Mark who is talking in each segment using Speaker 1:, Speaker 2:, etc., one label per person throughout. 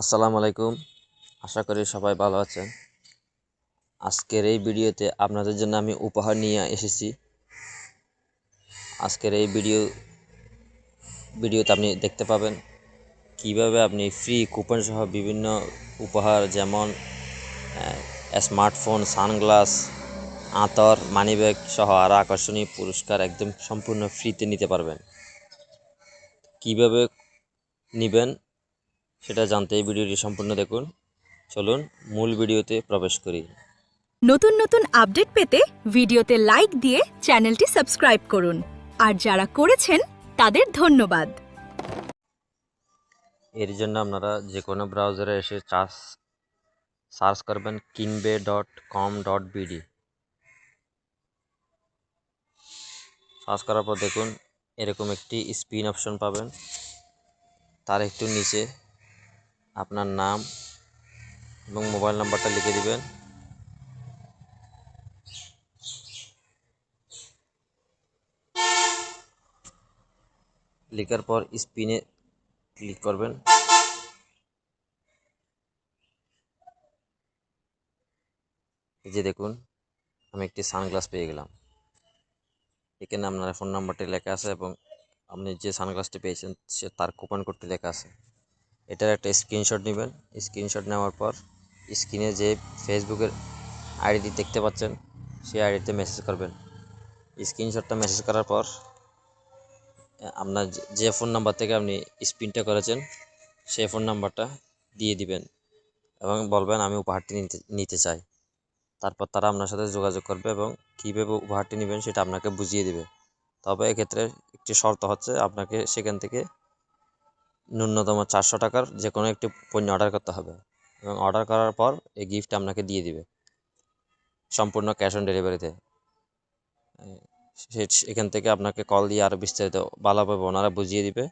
Speaker 1: আসসালামু আলাইকুম। আশা করি সবাই ভালো আছেন। আজকের এই ভিডিওতে আপনাদের জন্য আমি উপহার নিয়ে এসেছি। আজকের এই ভিডিওতে আপনি দেখতে পাবেন কিভাবে আপনি ফ্রি কুপন সহ বিভিন্ন উপহার যেমন স্মার্টফোন, সানগ্লাস, আতর, মানিব্যাগ সহ আরও আকর্ষণীয় পুরস্কার একদম সম্পূর্ণ ফ্রিতে নিতে পারবেন। কিভাবে নেবেন সেটা জানতে এই ভিডিওটি সম্পূর্ণ দেখুন। চলুন মূল ভিডিওতে প্রবেশ করি।
Speaker 2: নতুন নতুন আপডেট পেতে ভিডিওতে লাইক দিয়ে চ্যানেলটি সাবস্ক্রাইব করুন। আর যারা করেছেন তাদের ধন্যবাদ।
Speaker 1: এর জন্য আপনারা যে কোনো ব্রাউজারে এসে সার্চ করবেন kinbe.com.bd। সার্চ করার পর দেখুন এরকম একটি স্পিন অপশন পাবেন। তার একটু নিচে আপনার নাম এবং মোবাইল নাম্বারটা লিখে দিবেন। লেখার পর স্পিনে ক্লিক করবেন। এই যে দেখুন আমি একটি সানগ্লাস পেয়ে গেলাম। এখানে আপনার ফোন নাম্বারটি লেখা আছে এবং আপনি যে সানগ্লাসটি পেয়েছেন সে তার কুপন কোডটি লেখা আছে। এটার একটা স্ক্রিনশট নেবেন। স্ক্রিনশট নেওয়ার পর স্ক্রিনে যে ফেসবুকের আইডি দেখতে পাচ্ছেন সেই আইডিতে মেসেজ করবেন। স্ক্রিনশটটা মেসেজ করার পর আপনার যে ফোন নাম্বার থেকে আপনি স্পিনটা করেছেন সেই ফোন নাম্বারটা দিয়ে দিবেন এবং বলবেন আমি উপহারটি নিতে চাই। তারপর তারা আপনার সাথে যোগাযোগ করবে এবং কীভাবে উপহারটি নেবেন সেটা আপনাকে বুঝিয়ে দেবে। তবে এক্ষেত্রে একটি শর্ত হচ্ছে আপনাকে সেখান থেকে ন্যূনতম 400 টাকার যে কোনো একটি পণ্য অর্ডার করতে হবে এবং অর্ডার করার পর এই গিফট আপনাকে দিয়ে দিবে সম্পূর্ণ ক্যাশ অন ডেলিভারিতে। এখান থেকে আপনাকে কল দিয়ে আরও বিস্তারিত ভালোভাবে ওনারা বুঝিয়ে দিবে।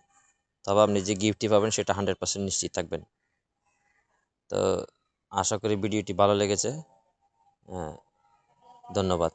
Speaker 1: তবে আপনি যে গিফটটি পাবেন সেটা 100% নিশ্চিত থাকবেন। তো আশা করি ভিডিওটি ভালো লেগেছে। ধন্যবাদ।